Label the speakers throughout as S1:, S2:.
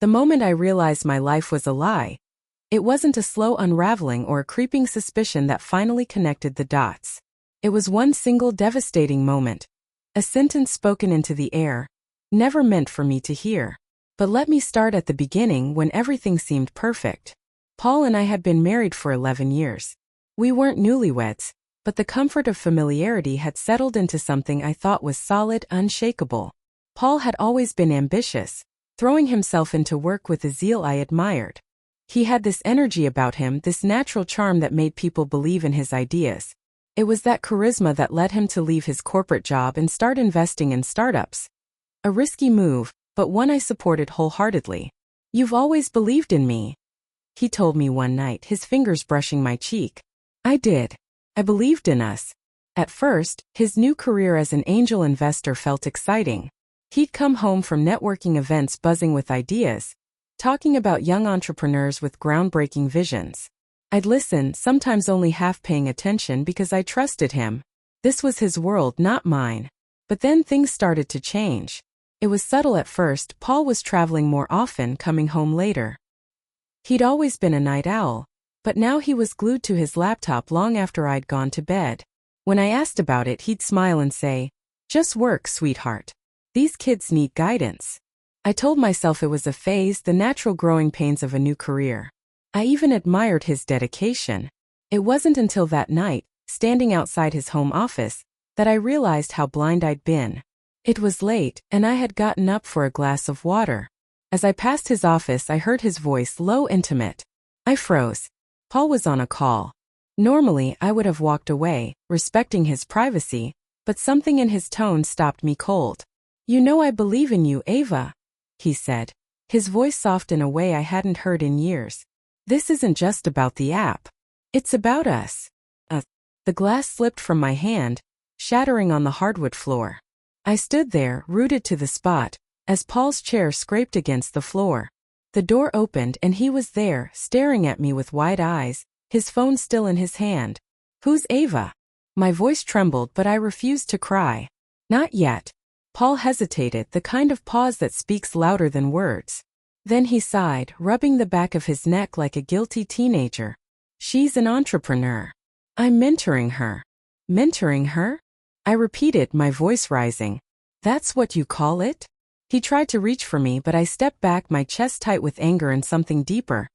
S1: The moment I realized my life was a lie, it wasn't a slow unraveling or a creeping suspicion that finally connected the dots. It was one single devastating moment, a sentence spoken into the air, never meant for me to hear. But let me start at the beginning when everything seemed perfect. Paul and I had been married for 11 years. We weren't newlyweds, but the comfort of familiarity had settled into something I thought was solid, unshakable. Paul had always been ambitious, throwing himself into work with a zeal I admired. He had this energy about him, this natural charm that made people believe in his ideas. It was that charisma that led him to leave his corporate job and start investing in startups. A risky move, but one I supported wholeheartedly. "You've always believed in me," he told me one night, his fingers brushing my cheek. I did. I believed in us. At first, his new career as an angel investor felt exciting. He'd come home from networking events buzzing with ideas, talking about young entrepreneurs with groundbreaking visions. I'd listen, sometimes only half paying attention because I trusted him. This was his world, not mine. But then things started to change. It was subtle at first. Paul was traveling more often, coming home later. He'd always been a night owl, but now he was glued to his laptop long after I'd gone to bed. When I asked about it, he'd smile and say, "Just work, sweetheart. These kids need guidance." I told myself it was a phase, the natural growing pains of a new career. I even admired his dedication. It wasn't until that night, standing outside his home office, that I realized how blind I'd been. It was late, and I had gotten up for a glass of water. As I passed his office, I heard his voice, low, intimate. I froze. Paul was on a call. Normally, I would have walked away, respecting his privacy, but something in his tone stopped me cold. "You know I believe in you, Ava," he said, his voice soft in a way I hadn't heard in years. "This isn't just about the app. It's about us." The glass slipped from my hand, shattering on the hardwood floor. I stood there, rooted to the spot, as Paul's chair scraped against the floor. The door opened and he was there, staring at me with wide eyes, his phone still in his hand. "Who's Ava?" My voice trembled, but I refused to cry. "Not yet." Paul hesitated, the kind of pause that speaks louder than words. Then he sighed, rubbing the back of his neck like a guilty teenager. "She's an entrepreneur. I'm mentoring her." "Mentoring her?" I repeated, my voice rising. "That's what you call it?" He tried to reach for me, but I stepped back, my chest tight with anger and something deeper.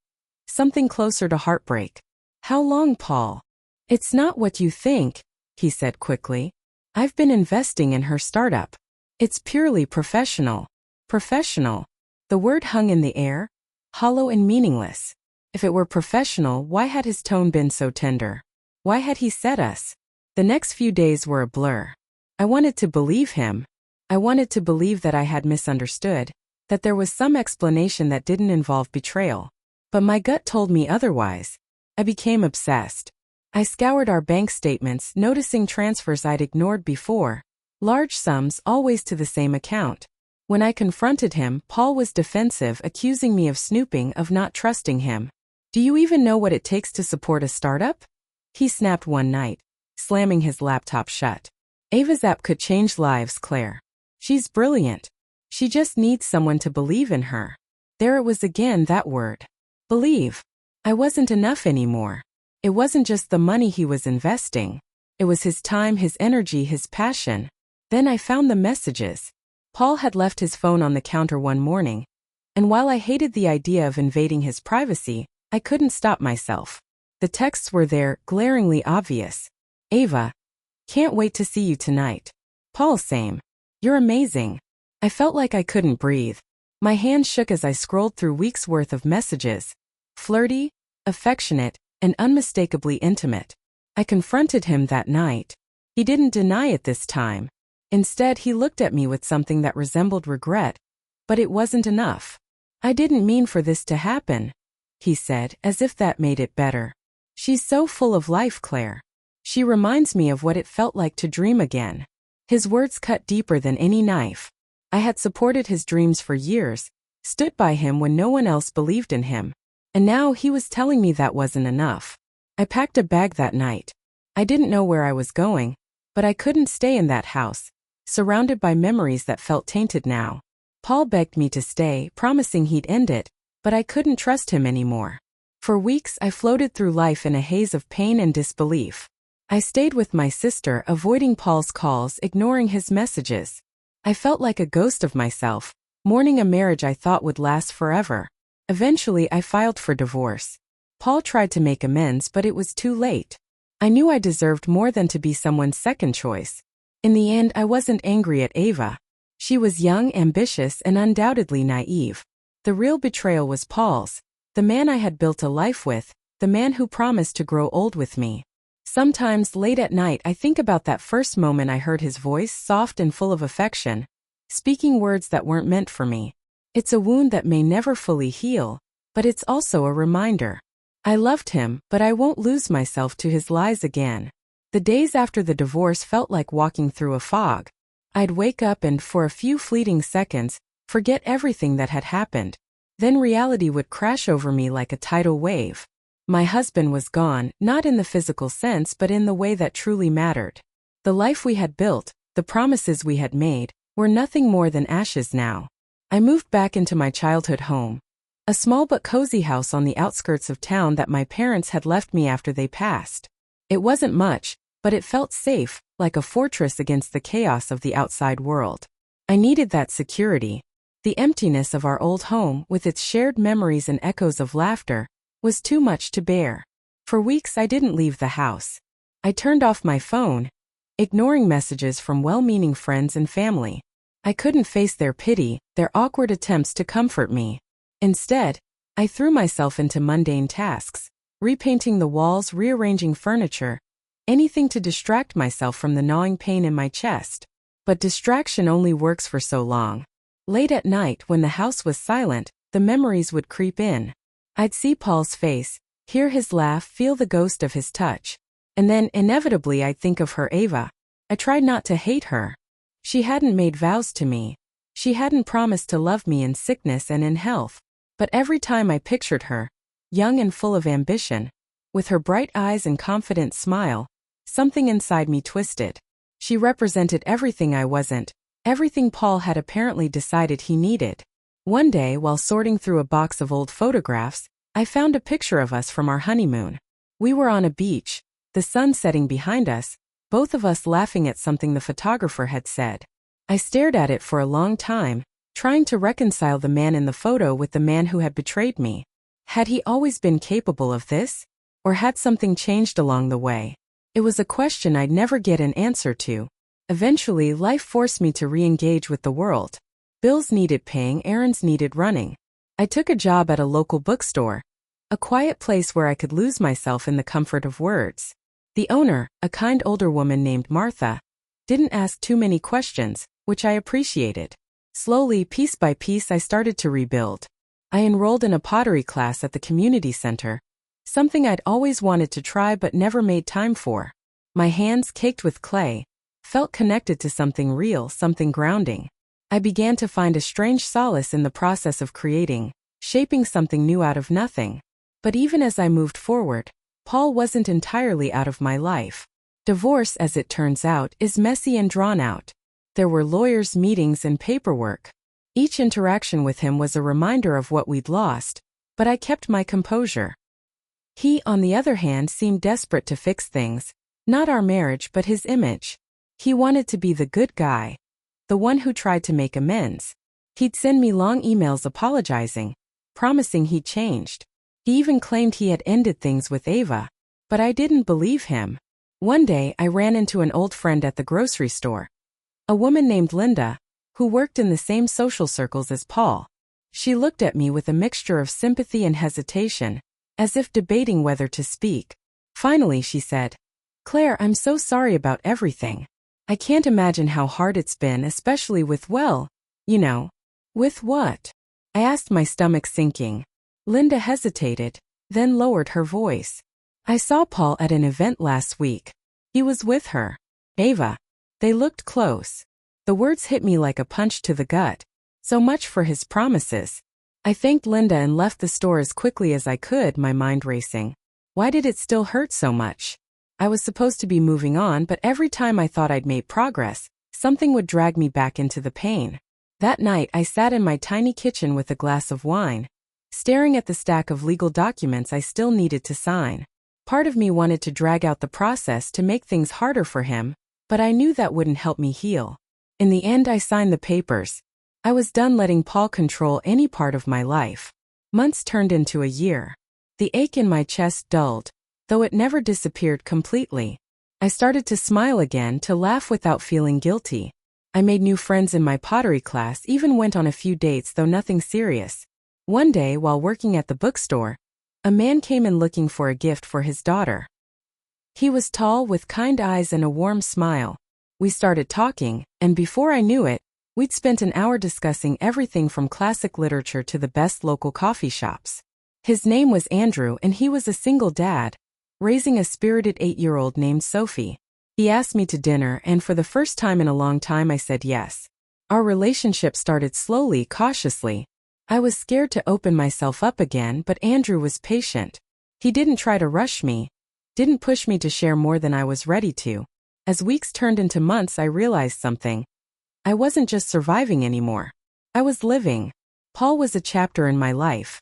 S1: Something closer to heartbreak. "How long, Paul?" "It's not what you think," he said quickly. "I've been investing in her startup. It's purely professional." Professional. The word hung in the air, hollow and meaningless. If it were professional, why had his tone been so tender? Why had he said us? The next few days were a blur. I wanted to believe him. I wanted to believe that I had misunderstood, that there was some explanation that didn't involve betrayal. But my gut told me otherwise. I became obsessed. I scoured our bank statements, noticing transfers I'd ignored before. Large sums, always to the same account. When I confronted him, Paul was defensive, accusing me of snooping, of not trusting him. "Do you even know what it takes to support a startup?" he snapped one night, slamming his laptop shut. "Ava's app could change lives, Claire. She's brilliant. She just needs someone to believe in her." There it was again, that word. Believe. I wasn't enough anymore. It wasn't just the money he was investing. It was his time, his energy, his passion. Then I found the messages. Paul had left his phone on the counter one morning, and while I hated the idea of invading his privacy, I couldn't stop myself. The texts were there, glaringly obvious. "Ava, can't wait to see you tonight." "Paul, same. You're amazing." I felt like I couldn't breathe. My hands shook as I scrolled through weeks' worth of messages. Flirty, affectionate, and unmistakably intimate. I confronted him that night. He didn't deny it this time. Instead, he looked at me with something that resembled regret. "But it wasn't enough. I didn't mean for this to happen," he said, as if that made it better. "She's so full of life, Claire. She reminds me of what it felt like to dream again." His words cut deeper than any knife. I had supported his dreams for years, stood by him when no one else believed in him. And now he was telling me that wasn't enough. I packed a bag that night. I didn't know where I was going, but I couldn't stay in that house, surrounded by memories that felt tainted now. Paul begged me to stay, promising he'd end it, but I couldn't trust him anymore. For weeks I floated through life in a haze of pain and disbelief. I stayed with my sister, avoiding Paul's calls, ignoring his messages. I felt like a ghost of myself, mourning a marriage I thought would last forever. Eventually I filed for divorce. Paul tried to make amends, but it was too late. I knew I deserved more than to be someone's second choice. In the end, I wasn't angry at Ava. She was young, ambitious, and undoubtedly naive. The real betrayal was Paul's, the man I had built a life with, the man who promised to grow old with me. Sometimes, late at night, I think about that first moment I heard his voice, soft and full of affection, speaking words that weren't meant for me. It's a wound that may never fully heal, but it's also a reminder. I loved him, but I won't lose myself to his lies again. The days after the divorce felt like walking through a fog. I'd wake up and, for a few fleeting seconds, forget everything that had happened. Then reality would crash over me like a tidal wave. My husband was gone, not in the physical sense but in the way that truly mattered. The life we had built, the promises we had made, were nothing more than ashes now. I moved back into my childhood home. A small but cozy house on the outskirts of town that my parents had left me after they passed. It wasn't much, but it felt safe, like a fortress against the chaos of the outside world. I needed that security. The emptiness of our old home, with its shared memories and echoes of laughter, was too much to bear. For weeks I didn't leave the house. I turned off my phone, ignoring messages from well-meaning friends and family. I couldn't face their pity, their awkward attempts to comfort me. Instead, I threw myself into mundane tasks, repainting the walls, rearranging furniture, anything to distract myself from the gnawing pain in my chest. But distraction only works for so long. Late at night, when the house was silent, the memories would creep in. I'd see Paul's face, hear his laugh, feel the ghost of his touch. And then, inevitably, I'd think of her, Ava. I tried not to hate her. She hadn't made vows to me. She hadn't promised to love me in sickness and in health. But every time I pictured her, young and full of ambition, with her bright eyes and confident smile, something inside me twisted. She represented everything I wasn't, everything Paul had apparently decided he needed. One day, while sorting through a box of old photographs, I found a picture of us from our honeymoon. We were on a beach, the sun setting behind us, both of us laughing at something the photographer had said. I stared at it for a long time, trying to reconcile the man in the photo with the man who had betrayed me. Had he always been capable of this? Or had something changed along the way? It was a question I'd never get an answer to. Eventually, life forced me to re-engage with the world. Bills needed paying, errands needed running. I took a job at a local bookstore, a quiet place where I could lose myself in the comfort of words. The owner, a kind older woman named Martha, didn't ask too many questions, which I appreciated. Slowly, piece by piece, I started to rebuild. I enrolled in a pottery class at the community center, something I'd always wanted to try but never made time for. My hands, caked with clay, felt connected to something real, something grounding. I began to find a strange solace in the process of creating, shaping something new out of nothing. But even as I moved forward, Paul wasn't entirely out of my life. Divorce, as it turns out, is messy and drawn out. There were lawyers, meetings, and paperwork. Each interaction with him was a reminder of what we'd lost, but I kept my composure. He, on the other hand, seemed desperate to fix things, not our marriage but his image. He wanted to be the good guy, the one who tried to make amends. He'd send me long emails apologizing, promising he'd changed. He even claimed he had ended things with Ava, but I didn't believe him. One day, I ran into an old friend at the grocery store, a woman named Linda, who worked in the same social circles as Paul. She looked at me with a mixture of sympathy and hesitation, as if debating whether to speak. Finally, she said, "Claire, I'm so sorry about everything. I can't imagine how hard it's been, especially with, well, you know." "With what?" I asked, my stomach sinking. Linda hesitated, then lowered her voice. "I saw Paul at an event last week. He was with her. Ava. They looked close." The words hit me like a punch to the gut. So much for his promises. I thanked Linda and left the store as quickly as I could, my mind racing. Why did it still hurt so much? I was supposed to be moving on, but every time I thought I'd made progress, something would drag me back into the pain. That night, I sat in my tiny kitchen with a glass of wine, staring at the stack of legal documents I still needed to sign. Part of me wanted to drag out the process to make things harder for him, but I knew that wouldn't help me heal. In the end, I signed the papers. I was done letting Paul control any part of my life. Months turned into a year. The ache in my chest dulled, though it never disappeared completely. I started to smile again, to laugh without feeling guilty. I made new friends in my pottery class, even went on a few dates, though nothing serious. One day, while working at the bookstore, a man came in looking for a gift for his daughter. He was tall, with kind eyes and a warm smile. We started talking, and before I knew it, we'd spent an hour discussing everything from classic literature to the best local coffee shops. His name was Andrew, and he was a single dad, raising a spirited 8-year-old named Sophie. He asked me to dinner, and for the first time in a long time I said yes. Our relationship started slowly, cautiously. I was scared to open myself up again, but Andrew was patient. He didn't try to rush me, didn't push me to share more than I was ready to. As weeks turned into months, I realized something. I wasn't just surviving anymore. I was living. Paul was a chapter in my life.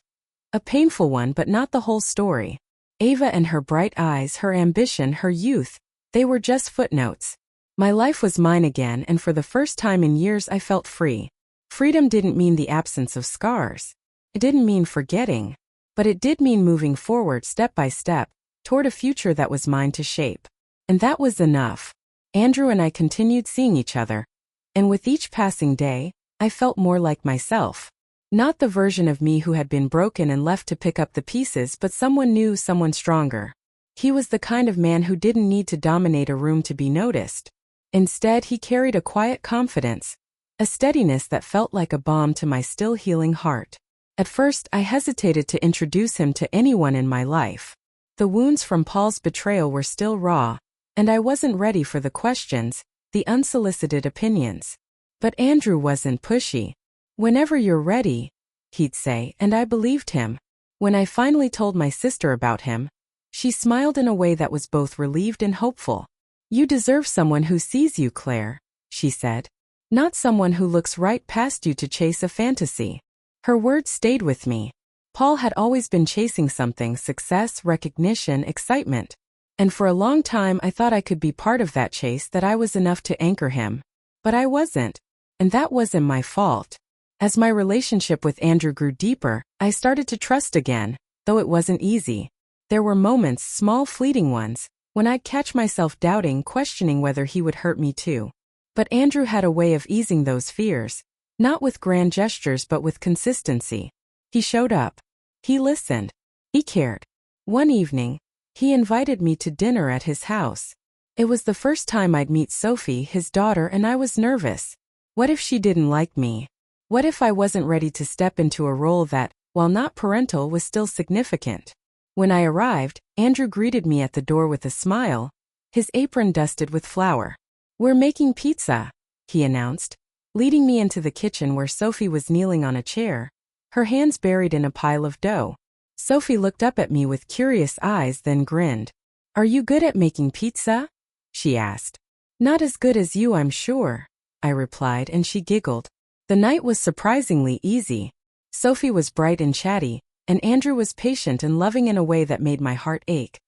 S1: A painful one, but not the whole story. Ava and her bright eyes, her ambition, her youth, they were just footnotes. My life was mine again, and for the first time in years I felt free. Freedom didn't mean the absence of scars. It didn't mean forgetting. But it did mean moving forward step by step, toward a future that was mine to shape. And that was enough. Andrew and I continued seeing each other. And with each passing day, I felt more like myself. Not the version of me who had been broken and left to pick up the pieces, but someone new, someone stronger. He was the kind of man who didn't need to dominate a room to be noticed. Instead, he carried a quiet confidence, a steadiness that felt like a balm to my still healing heart. At first, I hesitated to introduce him to anyone in my life. The wounds from Paul's betrayal were still raw, and I wasn't ready for the questions, the unsolicited opinions. But Andrew wasn't pushy. "Whenever you're ready," he'd say, and I believed him. When I finally told my sister about him, she smiled in a way that was both relieved and hopeful. "You deserve someone who sees you, Claire," she said. "Not someone who looks right past you to chase a fantasy." Her words stayed with me. Paul had always been chasing something: success, recognition, excitement. And for a long time I thought I could be part of that chase, that I was enough to anchor him. But I wasn't. And that wasn't my fault. As my relationship with Andrew grew deeper, I started to trust again, though it wasn't easy. There were moments, small fleeting ones, when I'd catch myself doubting, questioning whether he would hurt me too. But Andrew had a way of easing those fears, not with grand gestures but with consistency. He showed up. He listened. He cared. One evening, he invited me to dinner at his house. It was the first time I'd meet Sophie, his daughter, and I was nervous. What if she didn't like me? What if I wasn't ready to step into a role that, while not parental, was still significant? When I arrived, Andrew greeted me at the door with a smile, his apron dusted with flour. "We're making pizza," he announced, leading me into the kitchen where Sophie was kneeling on a chair, her hands buried in a pile of dough. Sophie looked up at me with curious eyes, then grinned. "Are you good at making pizza?" she asked. "Not as good as you, I'm sure," I replied, and she giggled. The night was surprisingly easy. Sophie was bright and chatty, and Andrew was patient and loving in a way that made my heart ache.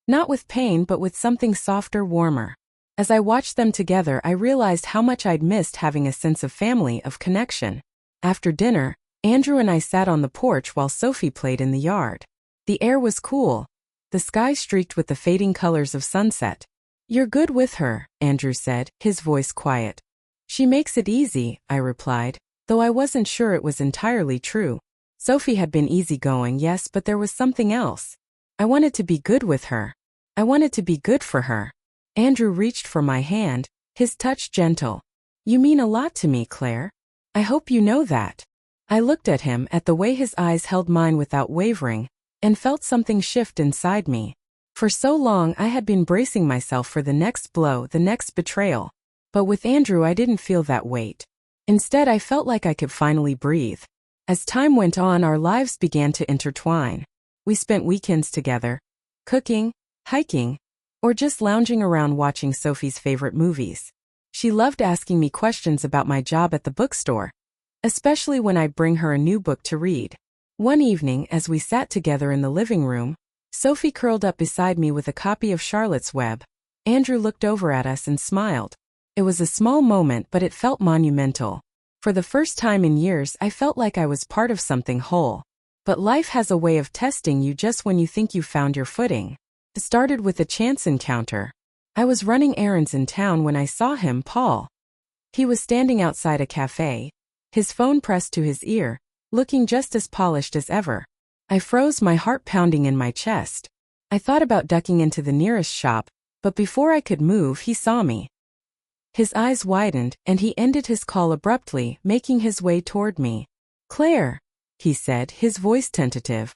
S1: Not with pain, but with something softer, warmer. As I watched them together, I realized how much I'd missed having a sense of family, of connection. After dinner, Andrew and I sat on the porch while Sophie played in the yard. The air was cool, the sky streaked with the fading colors of sunset. "You're good with her," Andrew said, his voice quiet. "She makes it easy," I replied, though I wasn't sure it was entirely true. Sophie had been easygoing, yes, but there was something else. I wanted to be good with her. I wanted to be good for her. Andrew reached for my hand, his touch gentle. "You mean a lot to me, Claire. I hope you know that." I looked at him, at the way his eyes held mine without wavering, and felt something shift inside me. For so long I had been bracing myself for the next blow, the next betrayal. But with Andrew I didn't feel that weight. Instead, I felt like I could finally breathe. As time went on, our lives began to intertwine. We spent weekends together, cooking, hiking, or just lounging around watching Sophie's favorite movies. She loved asking me questions about my job at the bookstore, especially when I'd bring her a new book to read. One evening, as we sat together in the living room, Sophie curled up beside me with a copy of Charlotte's Web. Andrew looked over at us and smiled. It was a small moment, but it felt monumental. For the first time in years, I felt like I was part of something whole. But life has a way of testing you just when you think you've found your footing. It started with a chance encounter. I was running errands in town when I saw him, Paul. He was standing outside a cafe, his phone pressed to his ear, looking just as polished as ever. I froze, my heart pounding in my chest. I thought about ducking into the nearest shop, but before I could move, he saw me. His eyes widened, and he ended his call abruptly, making his way toward me. "Claire," he said, his voice tentative.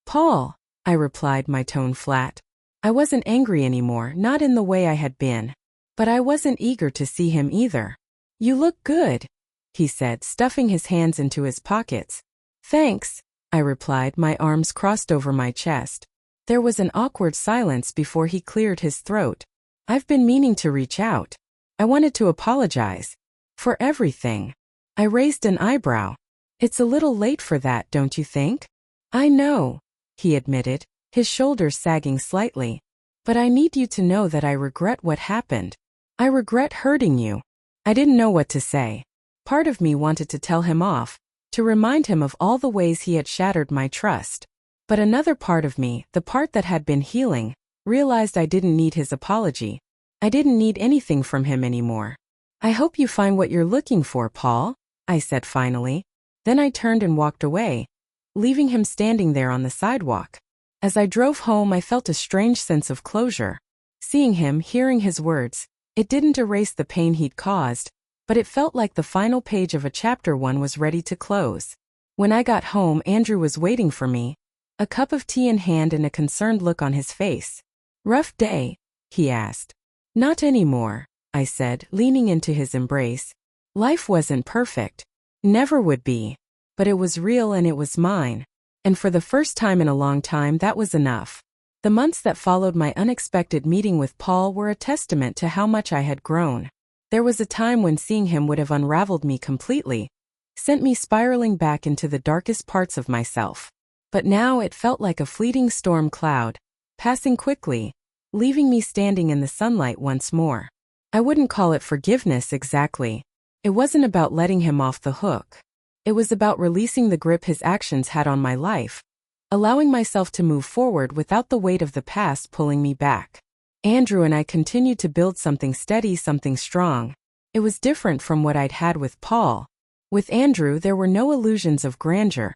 S1: "Paul," I replied, my tone flat. I wasn't angry anymore, not in the way I had been. But I wasn't eager to see him either. "You look good," he said, stuffing his hands into his pockets. "Thanks," I replied, my arms crossed over my chest. There was an awkward silence before he cleared his throat. "I've been meaning to reach out. I wanted to apologize. For everything." I raised an eyebrow. "It's a little late for that, don't you think?" "I know," he admitted, his shoulders sagging slightly. "But I need you to know that I regret what happened. I regret hurting you." I didn't know what to say. Part of me wanted to tell him off, to remind him of all the ways he had shattered my trust. But another part of me, the part that had been healing, realized I didn't need his apology. I didn't need anything from him anymore. "I hope you find what you're looking for, Paul," I said finally. Then I turned and walked away, leaving him standing there on the sidewalk. As I drove home, I felt a strange sense of closure. Seeing him, hearing his words, it didn't erase the pain he'd caused, but it felt like the final page of a chapter one was ready to close. When I got home, Andrew was waiting for me, a cup of tea in hand and a concerned look on his face. "Rough day?" he asked. "Not anymore," I said, leaning into his embrace. Life wasn't perfect. Never would be. But it was real and it was mine. And for the first time in a long time, that was enough. The months that followed my unexpected meeting with Paul were a testament to how much I had grown. There was a time when seeing him would have unraveled me completely, sent me spiraling back into the darkest parts of myself. But now it felt like a fleeting storm cloud, passing quickly, leaving me standing in the sunlight once more. I wouldn't call it forgiveness exactly. It wasn't about letting him off the hook. It was about releasing the grip his actions had on my life, allowing myself to move forward without the weight of the past pulling me back. Andrew and I continued to build something steady, something strong. It was different from what I'd had with Paul. With Andrew, there were no illusions of grandeur,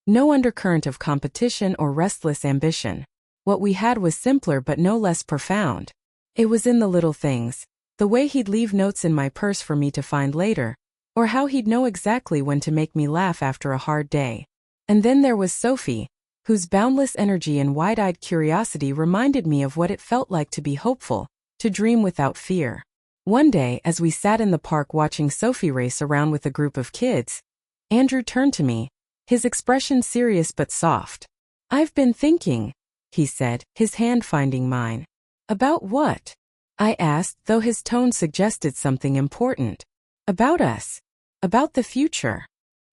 S1: no undercurrent of competition or restless ambition. What we had was simpler but no less profound. It was in the little things, the way he'd leave notes in my purse for me to find later, or how he'd know exactly when to make me laugh after a hard day. And then there was Sophie, whose boundless energy and wide-eyed curiosity reminded me of what it felt like to be hopeful, to dream without fear. One day, as we sat in the park watching Sophie race around with a group of kids, Andrew turned to me, his expression serious but soft. "I've been thinking," he said, his hand finding mine. "About what?" I asked, though his tone suggested something important. "About us. About the future."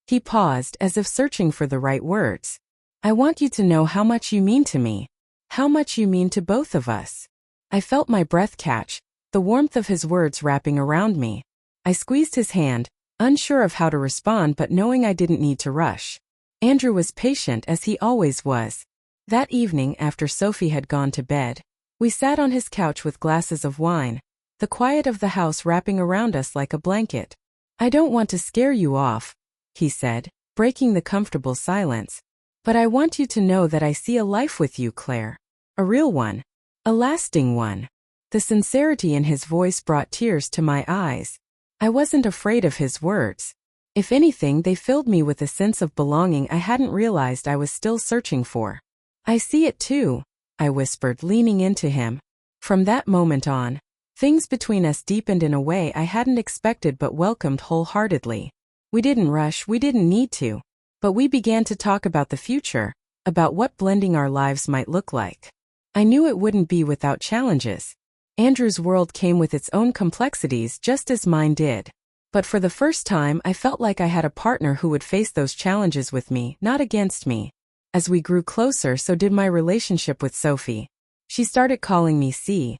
S1: He paused, as if searching for the right words. "I want you to know how much you mean to me. How much you mean to both of us." I felt my breath catch, the warmth of his words wrapping around me. I squeezed his hand, unsure of how to respond but knowing I didn't need to rush. Andrew was patient as he always was. That evening, after Sophie had gone to bed, we sat on his couch with glasses of wine, the quiet of the house wrapping around us like a blanket. "I don't want to scare you off," he said, breaking the comfortable silence. "But I want you to know that I see a life with you, Claire. A real one. A lasting one." The sincerity in his voice brought tears to my eyes. I wasn't afraid of his words. If anything, they filled me with a sense of belonging I hadn't realized I was still searching for. "I see it too," I whispered, leaning into him. From that moment on, things between us deepened in a way I hadn't expected but welcomed wholeheartedly. We didn't rush, we didn't need to. But we began to talk about the future, about what blending our lives might look like. I knew it wouldn't be without challenges. Andrew's world came with its own complexities just as mine did. But for the first time, I felt like I had a partner who would face those challenges with me, not against me. As we grew closer, so did my relationship with Sophie. She started calling me C,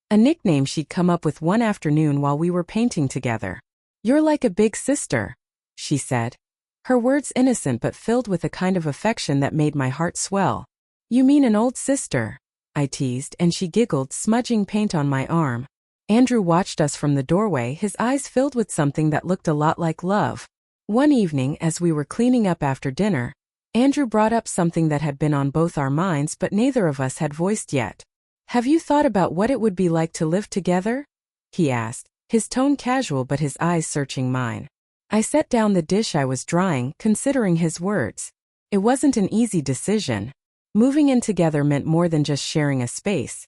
S1: a nickname she'd come up with one afternoon while we were painting together. "You're like a big sister," she said. Her words innocent but filled with a kind of affection that made my heart swell. "You mean an old sister?" I teased, and she giggled, smudging paint on my arm. Andrew watched us from the doorway, his eyes filled with something that looked a lot like love. One evening, as we were cleaning up after dinner, Andrew brought up something that had been on both our minds but neither of us had voiced yet. "Have you thought about what it would be like to live together?" he asked, his tone casual but his eyes searching mine. I set down the dish I was drying, considering his words. It wasn't an easy decision. Moving in together meant more than just sharing a space.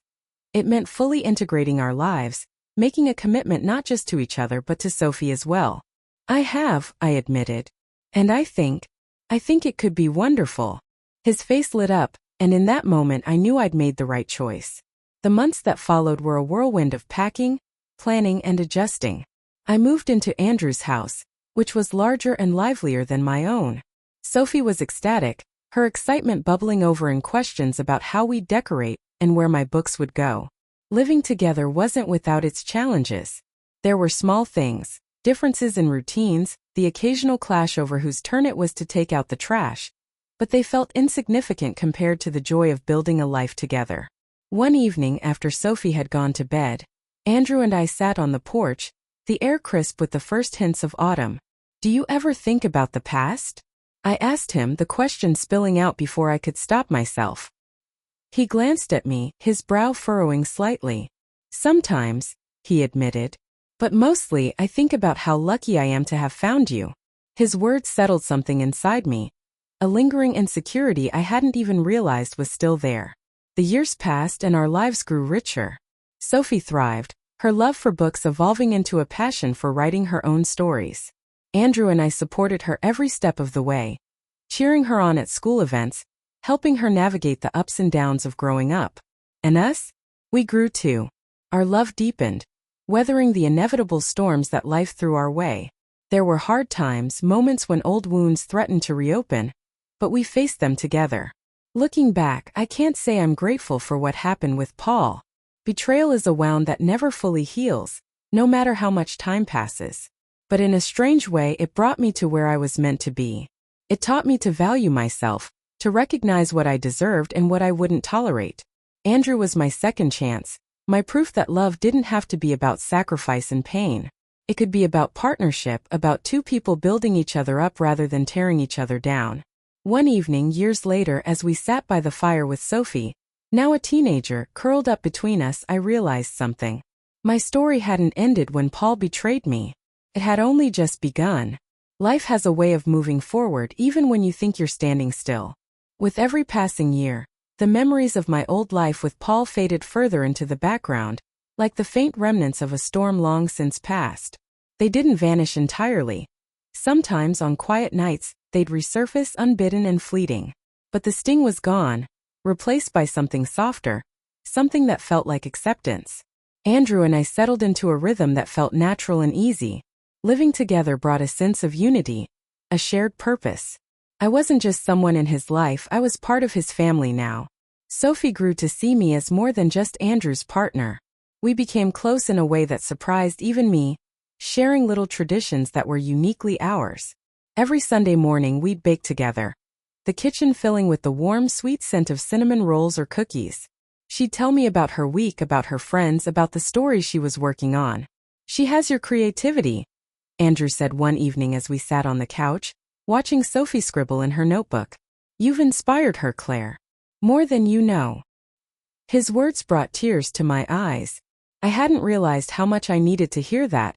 S1: It meant fully integrating our lives, making a commitment not just to each other but to Sophie as well. I admitted. And I think it could be wonderful." His face lit up, and in that moment I knew I'd made the right choice. The months that followed were a whirlwind of packing, planning, and adjusting. I moved into Andrew's house, which was larger and livelier than my own. Sophie was ecstatic, her excitement bubbling over in questions about how we'd decorate and where my books would go. Living together wasn't without its challenges. There were small things, differences in routines, the occasional clash over whose turn it was to take out the trash, but they felt insignificant compared to the joy of building a life together. One evening after Sophie had gone to bed, Andrew and I sat on the porch, the air crisp with the first hints of autumn. "Do you ever think about the past?" I asked him, the question spilling out before I could stop myself. He glanced at me, his brow furrowing slightly. "Sometimes," he admitted. "But mostly I think about how lucky I am to have found you." His words settled something inside me, a lingering insecurity I hadn't even realized was still there. The years passed and our lives grew richer. Sophie thrived, her love for books evolving into a passion for writing her own stories. Andrew and I supported her every step of the way, cheering her on at school events, helping her navigate the ups and downs of growing up. And us? We grew too. Our love deepened, weathering the inevitable storms that life threw our way. There were hard times, moments when old wounds threatened to reopen, but we faced them together. Looking back, I can't say I'm grateful for what happened with Paul. Betrayal is a wound that never fully heals, no matter how much time passes. But in a strange way, it brought me to where I was meant to be. It taught me to value myself, to recognize what I deserved and what I wouldn't tolerate. Andrew was my second chance, my proof that love didn't have to be about sacrifice and pain. It could be about partnership, about two people building each other up rather than tearing each other down. One evening, years later, as we sat by the fire with Sophie, now a teenager, curled up between us, I realized something. My story hadn't ended when Paul betrayed me. It had only just begun. Life has a way of moving forward even when you think you're standing still. With every passing year, the memories of my old life with Paul faded further into the background, like the faint remnants of a storm long since past. They didn't vanish entirely. Sometimes on quiet nights, they'd resurface unbidden and fleeting. But the sting was gone, replaced by something softer, something that felt like acceptance. Andrew and I settled into a rhythm that felt natural and easy. Living together brought a sense of unity, a shared purpose. I wasn't just someone in his life, I was part of his family now. Sophie grew to see me as more than just Andrew's partner. We became close in a way that surprised even me, sharing little traditions that were uniquely ours. Every Sunday morning we'd bake together, the kitchen filling with the warm, sweet scent of cinnamon rolls or cookies. She'd tell me about her week, about her friends, about the stories she was working on. "She has your creativity," Andrew said one evening as we sat on the couch, watching Sophie scribble in her notebook. "You've inspired her, Claire. More than you know." His words brought tears to my eyes. I hadn't realized how much I needed to hear that,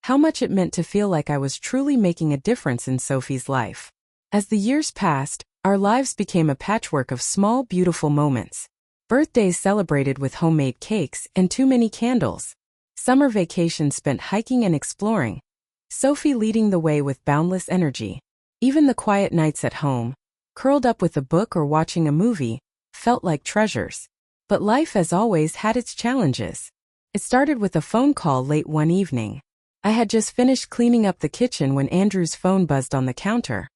S1: how much it meant to feel like I was truly making a difference in Sophie's life. As the years passed, our lives became a patchwork of small, beautiful moments. Birthdays celebrated with homemade cakes and too many candles. Summer vacations spent hiking and exploring, Sophie leading the way with boundless energy. Even the quiet nights at home, curled up with a book or watching a movie, felt like treasures. But life, as always, had its challenges. It started with a phone call late one evening. I had just finished cleaning up the kitchen when Andrew's phone buzzed on the counter.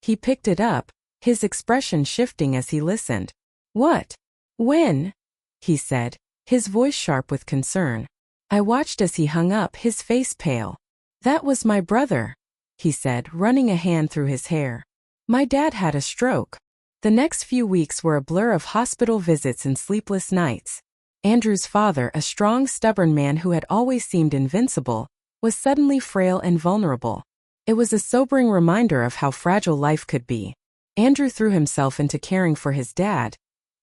S1: He picked it up, his expression shifting as he listened. "What? When?" he said, his voice sharp with concern. I watched as he hung up, his face pale. "That was my brother," he said, running a hand through his hair. "My dad had a stroke." The next few weeks were a blur of hospital visits and sleepless nights. Andrew's father, a strong, stubborn man who had always seemed invincible, was suddenly frail and vulnerable. It was a sobering reminder of how fragile life could be. Andrew threw himself into caring for his dad,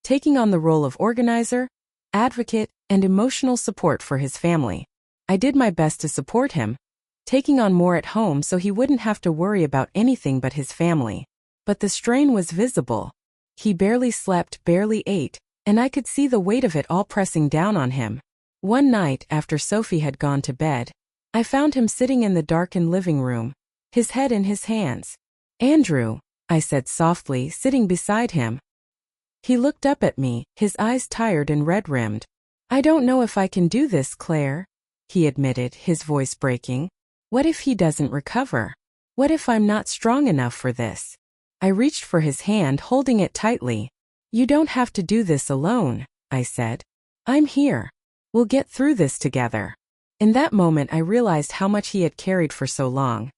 S1: taking on the role of organizer, advocate, and emotional support for his family. I did my best to support him, taking on more at home so he wouldn't have to worry about anything but his family. But the strain was visible. He barely slept, barely ate, and I could see the weight of it all pressing down on him. One night, after Sophie had gone to bed, I found him sitting in the darkened living room, his head in his hands. "Andrew," I said softly, sitting beside him. He looked up at me, his eyes tired and red-rimmed. "I don't know if I can do this, Claire," he admitted, his voice breaking. "What if he doesn't recover? What if I'm not strong enough for this?" I reached for his hand, holding it tightly. "You don't have to do this alone," I said. "I'm here. We'll get through this together." In that moment I realized how much he had carried for so long.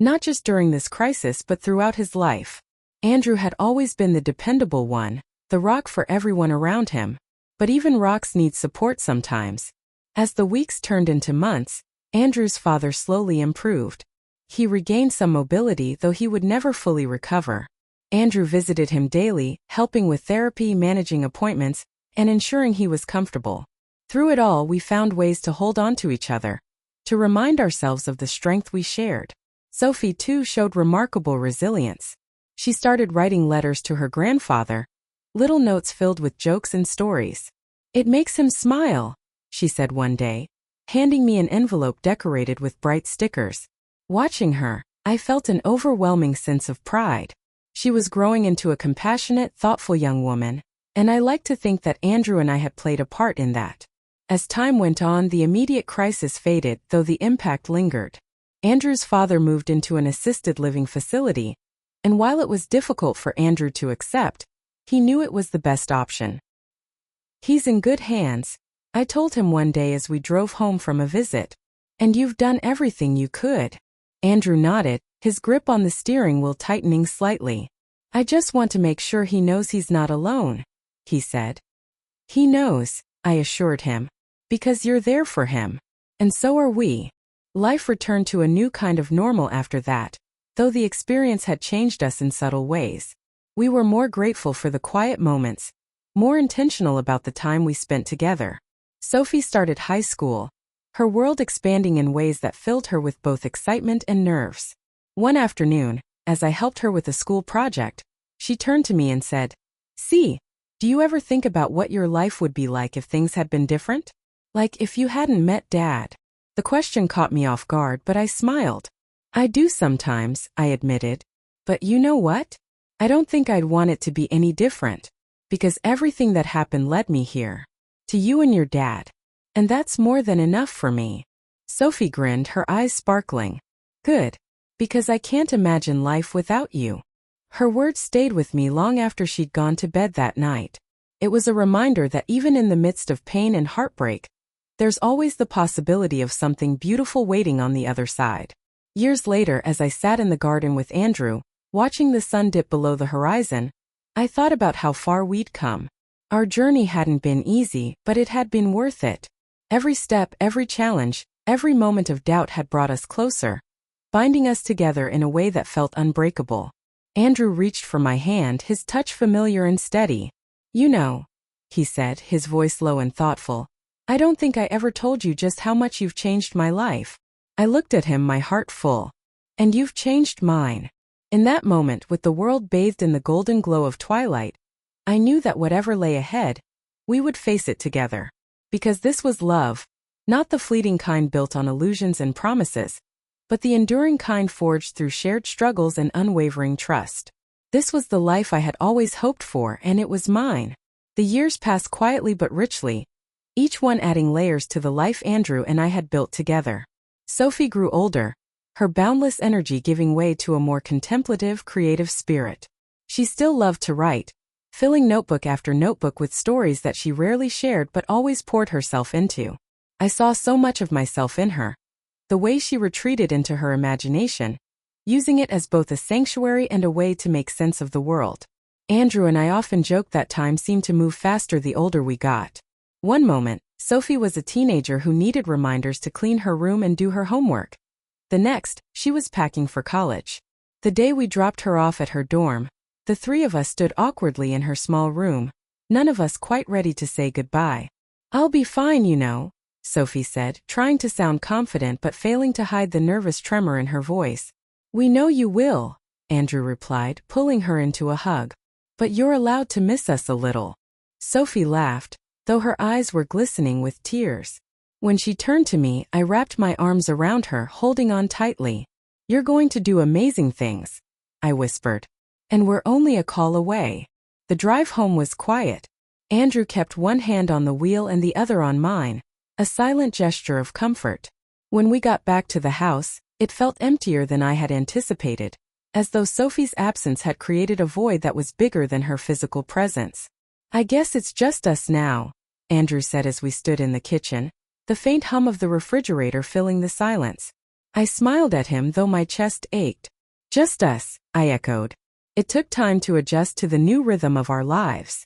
S1: Not just during this crisis but throughout his life. Andrew had always been the dependable one, the rock for everyone around him. But even rocks need support sometimes. As the weeks turned into months, Andrew's father slowly improved. He regained some mobility, though he would never fully recover. Andrew visited him daily, helping with therapy, managing appointments, and ensuring he was comfortable. Through it all, we found ways to hold on to each other, to remind ourselves of the strength we shared. Sophie, too, showed remarkable resilience. She started writing letters to her grandfather, little notes filled with jokes and stories. "It makes him smile," she said one day, handing me an envelope decorated with bright stickers. Watching her, I felt an overwhelming sense of pride. She was growing into a compassionate, thoughtful young woman, and I like to think that Andrew and I had played a part in that. As time went on, the immediate crisis faded, though the impact lingered. Andrew's father moved into an assisted living facility, and while it was difficult for Andrew to accept, he knew it was the best option. "He's in good hands," I told him one day as we drove home from a visit. "And you've done everything you could." Andrew nodded, his grip on the steering wheel tightening slightly. "I just want to make sure he knows he's not alone," he said. "He knows," I assured him, "because you're there for him. And so are we." Life returned to a new kind of normal after that, though the experience had changed us in subtle ways. We were more grateful for the quiet moments, more intentional about the time we spent together. Sophie started high school, her world expanding in ways that filled her with both excitement and nerves. One afternoon, as I helped her with a school project, she turned to me and said, "See, do you ever think about what your life would be like if things had been different? Like if you hadn't met Dad?" The question caught me off guard, but I smiled. "I do sometimes," I admitted. "But you know what? I don't think I'd want it to be any different. Because everything that happened led me here. To you and your dad. And that's more than enough for me." Sophie grinned, her eyes sparkling. "Good. Because I can't imagine life without you." Her words stayed with me long after she'd gone to bed that night. It was a reminder that even in the midst of pain and heartbreak, there's always the possibility of something beautiful waiting on the other side. Years later, as I sat in the garden with Andrew, watching the sun dip below the horizon, I thought about how far we'd come. Our journey hadn't been easy, but it had been worth it. Every step, every challenge, every moment of doubt had brought us closer, binding us together in a way that felt unbreakable. Andrew reached for my hand, his touch familiar and steady. "You know," he said, his voice low and thoughtful, "I don't think I ever told you just how much you've changed my life." I looked at him, my heart full. "And you've changed mine." In that moment, with the world bathed in the golden glow of twilight, I knew that whatever lay ahead, we would face it together. Because this was love, not the fleeting kind built on illusions and promises, but the enduring kind forged through shared struggles and unwavering trust. This was the life I had always hoped for, and it was mine. The years passed quietly but richly, each one adding layers to the life Andrew and I had built together. Sophie grew older, her boundless energy giving way to a more contemplative, creative spirit. She still loved to write, filling notebook after notebook with stories that she rarely shared but always poured herself into. I saw so much of myself in her. The way she retreated into her imagination, using it as both a sanctuary and a way to make sense of the world. Andrew and I often joked that time seemed to move faster the older we got. One moment, Sophie was a teenager who needed reminders to clean her room and do her homework. The next, she was packing for college. The day we dropped her off at her dorm, the three of us stood awkwardly in her small room, none of us quite ready to say goodbye. "I'll be fine, you know," Sophie said, trying to sound confident but failing to hide the nervous tremor in her voice. "We know you will," Andrew replied, pulling her into a hug. "But you're allowed to miss us a little." Sophie laughed, though her eyes were glistening with tears. When she turned to me, I wrapped my arms around her, holding on tightly. "You're going to do amazing things," I whispered. "And we're only a call away." The drive home was quiet. Andrew kept one hand on the wheel and the other on mine, a silent gesture of comfort. When we got back to the house, it felt emptier than I had anticipated, as though Sophie's absence had created a void that was bigger than her physical presence. "I guess it's just us now," Andrew said as we stood in the kitchen, the faint hum of the refrigerator filling the silence. I smiled at him though my chest ached. "Just us," I echoed. It took time to adjust to the new rhythm of our lives.